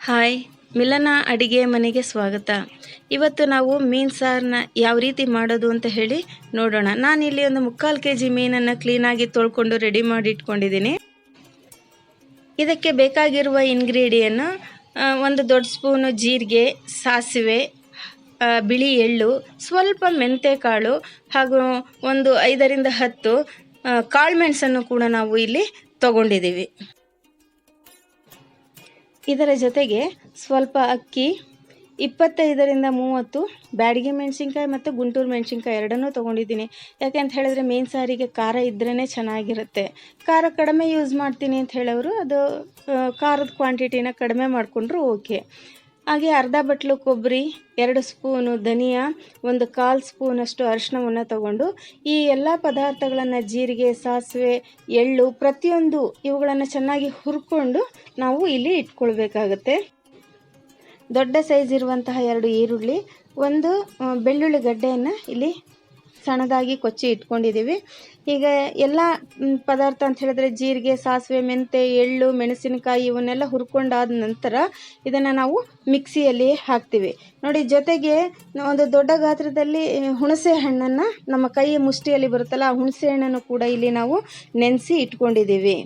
Hi, ಮಿಲನ ಅಡಿಗೆ ಮನೆಗೆ ಸ್ವಾಗತ. ಇವತ್ತು ನಾವು ಮೀನು ಸಾರನ್ನ ಯಾವ ರೀತಿ ಮಾಡೋದು ಅಂತ ಹೇಳಿ ನೋಡೋಣ. ನಾನಿಲ್ಲಿ ಒಂದು 3/4 kg ಮೀನನ್ನು ಕ್ಲೀನಾಗಿ ತೊಳ್ಕೊಂಡು ರೆಡಿ ಮಾಡಿ ಇಟ್ಕೊಂಡಿದ್ದೀನಿ. ಇದಕ್ಕೆ ಬೇಕಾಗಿರುವ ಇಂಗ್ರೀಡಿಯನ್ನು 1 ದೊಡ್ಡ ಸ್ಪೂನು ಜೀರಿಗೆ, ಸಾಸಿವೆ, ಬಿಳಿ ಎಳ್ಳು, ಸ್ವಲ್ಪ ಮೆಂತೆಕಾಳು ಹಾಗೂ ಒಂದು 5ರಿಂದ 10 ಕಾಳುಮೆಣಸನ್ನು ಕೂಡ ನಾವು ಇಲ್ಲಿ ತಗೊಂಡಿದ್ದೀವಿ. ಇದರ ಜೊತೆಗೆ ಸ್ವಲ್ಪ ಅಕ್ಕಿ, 25ರಿಂದ 30 ಬ್ಯಾಡಗಿ ಮೆಣಸಿನ್ಕಾಯಿ ಮತ್ತು ಗುಂಟೂರು ಮೆಣಸಿನ್ಕಾಯಿ ಎರಡನ್ನೂ ತೊಗೊಂಡಿದ್ದೀನಿ. ಯಾಕೆ ಅಂತ ಹೇಳಿದ್ರೆ ಮೀನು ಸಾರಿಗೆ ಖಾರ ಇದ್ರೇ ಚೆನ್ನಾಗಿರುತ್ತೆ. ಖಾರ ಕಡಿಮೆ ಯೂಸ್ ಮಾಡ್ತೀನಿ ಅಂತ ಹೇಳೋರು ಅದು ಖಾರದ ಕ್ವಾಂಟಿಟಿನ ಕಡಿಮೆ ಮಾಡಿಕೊಂಡ್ರು ಓಕೆ. ಹಾಗೆ ಅರ್ಧ ಬಟ್ಲು ಕೊಬ್ಬರಿ, 2 ಸ್ಪೂನು ಧನಿಯಾ, 1/4 ಸ್ಪೂನಷ್ಟು ಅರಿಶಿಣವನ್ನು ತಗೊಂಡು ಈ ಎಲ್ಲ ಪದಾರ್ಥಗಳನ್ನು ಜೀರಿಗೆ, ಸಾಸಿವೆ, ಎಳ್ಳು ಪ್ರತಿಯೊಂದು ಇವುಗಳನ್ನು ಚೆನ್ನಾಗಿ ಹುರ್ಕೊಂಡು ನಾವು ಇಲ್ಲಿ ಇಟ್ಕೊಳ್ಬೇಕಾಗತ್ತೆ. ದೊಡ್ಡ ಸೈಜ್ ಇರುವಂತಹ 2 ಈರುಳ್ಳಿ, 1 ಬೆಳ್ಳುಳ್ಳಿ ಗಡ್ಡೆಯನ್ನು ಇಲ್ಲಿ ಸಣ್ಣದಾಗಿ ಕೊಚ್ಚಿ ಇಟ್ಕೊಂಡಿದ್ದೀವಿ. ಈಗ ಎಲ್ಲ ಪದಾರ್ಥ ಅಂತ ಹೇಳಿದ್ರೆ ಜೀರಿಗೆ, ಸಾಸಿವೆ, ಮೆಂತೆ, ಎಳ್ಳು, ಮೆಣಸಿನಕಾಯಿ ಇವನ್ನೆಲ್ಲ ಹುರ್ಕೊಂಡಾದ ನಂತರ ಇದನ್ನು ನಾವು ಮಿಕ್ಸಿಯಲ್ಲಿ ಹಾಕ್ತೀವಿ. ನೋಡಿ, ಜೊತೆಗೆ ಒಂದು ದೊಡ್ಡ ಗಾತ್ರದಲ್ಲಿ ಹುಣಸೆ ಹಣ್ಣನ್ನು ನಮ್ಮ ಕೈಯ ಮುಷ್ಟಿಯಲ್ಲಿ ಬರುತ್ತಲ್ಲ ಆ ಹುಣಸೆ ಹಣ್ಣನ್ನು ಕೂಡ ಇಲ್ಲಿ ನಾವು ನೆನೆಸಿ ಇಟ್ಕೊಂಡಿದ್ದೀವಿ.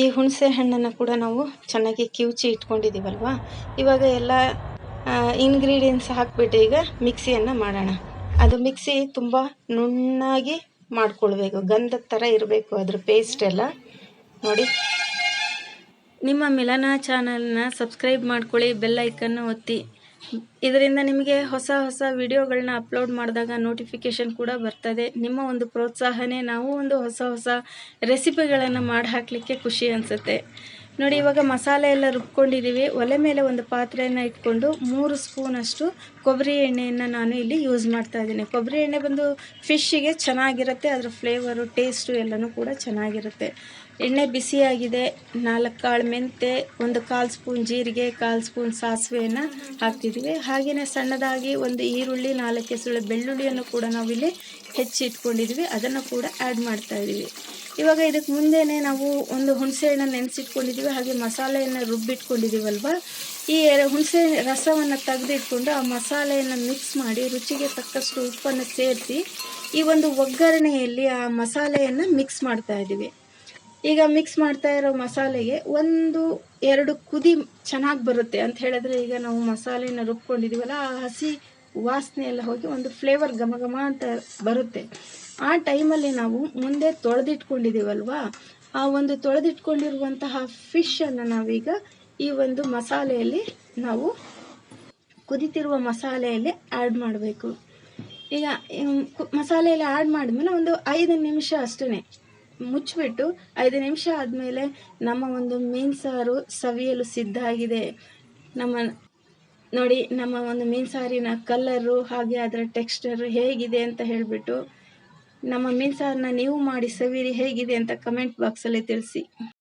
ಈ ಹುಣಸೆ ಹಣ್ಣನ್ನು ಕೂಡ ನಾವು ಚೆನ್ನಾಗಿ ಕಿವುಚಿ ಇಟ್ಕೊಂಡಿದ್ದೀವಲ್ವ. ಇವಾಗ ಎಲ್ಲ ಇಂಗ್ರೀಡಿಯೆಂಟ್ಸ್ ಹಾಕ್ಬಿಟ್ಟು ಈಗ ಮಿಕ್ಸಿಯನ್ನು ಮಾಡೋಣ. ಅದು ಮಿಕ್ಸಿ ತುಂಬ ನುಣ್ಣಾಗಿ ಮಾಡ್ಕೊಳ್ಬೇಕು, ಗಂಧದ ಥರ ಇರಬೇಕು ಅದ್ರ ಪೇಸ್ಟ್ ಎಲ್ಲ. ನೋಡಿ, ನಿಮ್ಮ ಮಿಲನ ಚಾನಲ್ನ ಸಬ್ಸ್ಕ್ರೈಬ್ ಮಾಡ್ಕೊಳ್ಳಿ, ಬೆಲ್ ಐಕನ್ನ ಒತ್ತಿ. ಇದರಿಂದ ನಿಮಗೆ ಹೊಸ ಹೊಸ ವಿಡಿಯೋಗಳನ್ನ ಅಪ್ಲೋಡ್ ಮಾಡಿದಾಗ ನೋಟಿಫಿಕೇಷನ್ ಕೂಡ ಬರ್ತದೆ. ನಿಮ್ಮ ಒಂದು ಪ್ರೋತ್ಸಾಹನೇ ನಾವು ಒಂದು ಹೊಸ ಹೊಸ ರೆಸಿಪಿಗಳನ್ನು ಮಾಡಿ ಹಾಕಲಿಕ್ಕೆ ಖುಷಿ ಅನಿಸುತ್ತೆ. ನೋಡಿ, ಇವಾಗ ಮಸಾಲೆ ಎಲ್ಲ ರುಬ್ಕೊಂಡಿದ್ದೀವಿ. ಒಲೆ ಮೇಲೆ ಒಂದು ಪಾತ್ರೆಯನ್ನು ಇಟ್ಕೊಂಡು 3 ಸ್ಪೂನಷ್ಟು ಕೊಬ್ಬರಿ ಎಣ್ಣೆಯನ್ನು ನಾನು ಇಲ್ಲಿ ಯೂಸ್ ಮಾಡ್ತಾ ಇದ್ದೀನಿ. ಕೊಬ್ಬರಿ ಎಣ್ಣೆ ಬಂದು ಫಿಶ್ಶಿಗೆ ಚೆನ್ನಾಗಿರುತ್ತೆ, ಅದರ ಫ್ಲೇವರು, ಟೇಸ್ಟು ಎಲ್ಲನೂ ಕೂಡ ಚೆನ್ನಾಗಿರುತ್ತೆ. ಎಣ್ಣೆ ಬಿಸಿಯಾಗಿದೆ. 4 ಕಾಳು ಮೆಂತೆ, 1/4 ಸ್ಪೂನ್ ಜೀರಿಗೆ, 1/4 ಸ್ಪೂನ್ ಸಾಸಿವೆಯನ್ನು ಹಾಕ್ತಿದ್ದೀವಿ. ಹಾಗೆಯೇ ಸಣ್ಣದಾಗಿ 1 ಈರುಳ್ಳಿ, 4 ಎಸಳು ಬೆಳ್ಳುಳ್ಳಿಯನ್ನು ಕೂಡ ನಾವಿಲ್ಲಿ ಹೆಚ್ಚಿ ಇಟ್ಕೊಂಡಿದ್ದೀವಿ. ಅದನ್ನು ಕೂಡ ಆ್ಯಡ್ ಮಾಡ್ತಾ ಇದ್ದೀವಿ. ಇವಾಗ ಇದಕ್ಕೆ ಮುಂದೆನೇ ನಾವು ಒಂದು ಹುಣಸೆ ಹಣ್ಣನ್ನು ನೆನೆಸಿಟ್ಕೊಂಡಿದ್ದೀವಿ. ಹಾಗೆ ಮಸಾಲೆಯನ್ನು ರುಬ್ಬಿಟ್ಕೊಂಡಿದ್ದೀವಲ್ವ, ಈ ಹುಣಸೆ ರಸವನ್ನು ತೆಗೆದಿಟ್ಕೊಂಡು ಆ ಮಸಾಲೆಯನ್ನು ಮಿಕ್ಸ್ ಮಾಡಿ ರುಚಿಗೆ ತಕ್ಕಷ್ಟು ಉಪ್ಪನ್ನು ಸೇರಿಸಿ ಈ ಒಂದು ಒಗ್ಗರಣೆಯಲ್ಲಿ ಆ ಮಸಾಲೆಯನ್ನು ಮಿಕ್ಸ್ ಮಾಡ್ತಾ ಇದ್ದೀವಿ. ಈಗ ಮಿಕ್ಸ್ ಮಾಡ್ತಾ ಇರೋ ಮಸಾಲೆಗೆ 1-2 ಕುದಿ ಚೆನ್ನಾಗಿ ಬರುತ್ತೆ ಅಂತ ಹೇಳಿದ್ರೆ, ಈಗ ನಾವು ಮಸಾಲೆನ ರುಬ್ಕೊಂಡಿದ್ದೀವಲ್ಲ ಆ ಹಸಿ ವಾಸನೆ ಎಲ್ಲ ಹೋಗಿ ಒಂದು ಫ್ಲೇವರ್ ಘಮ ಘಮ ಅಂತ ಬರುತ್ತೆ. ಆ ಟೈಮಲ್ಲಿ ನಾವು ಮುಂದೆ ತೊಳೆದಿಟ್ಕೊಂಡಿದ್ದೀವಲ್ವ, ಆ ಒಂದು ತೊಳೆದಿಟ್ಕೊಂಡಿರುವಂತಹ ಫಿಶನ್ನು ನಾವೀಗ ಈ ಒಂದು ಮಸಾಲೆಯಲ್ಲಿ ನಾವು ಕುದಿತಿರುವ ಮಸಾಲೆಯಲ್ಲಿ ಆ್ಯಡ್ ಮಾಡಬೇಕು. ಈಗ ಮಸಾಲೆಯಲ್ಲಿ ಆ್ಯಡ್ ಮಾಡಿದ್ಮೇಲೆ ಒಂದು 5 ನಿಮಿಷ ಅಷ್ಟೇ ಮುಚ್ಚಿಬಿಟ್ಟು 5 ನಿಮಿಷ ಆದಮೇಲೆ ನಮ್ಮ ಒಂದು ಮೀನು ಸಾರು ಸವಿಯಲು ಸಿದ್ಧ ಆಗಿದೆ. ನೋಡಿ, ನಮ್ಮ ಒಂದು ಮೀನು ಸಾರಿನ ಕಲರು ಹಾಗೆ ಅದರ ಟೆಕ್ಸ್ಚರ್ ಹೇಗಿದೆ ಅಂತ ಹೇಳಿಬಿಟ್ಟು ನಮ್ಮ ಮೀನು ಸಾರನ್ನ ನೀವು ಮಾಡಿ ಸವಿರಿ, ಹೇಗಿದೆ ಅಂತ ಕಮೆಂಟ್ ಬಾಕ್ಸಲ್ಲಿ ತಿಳಿಸಿ.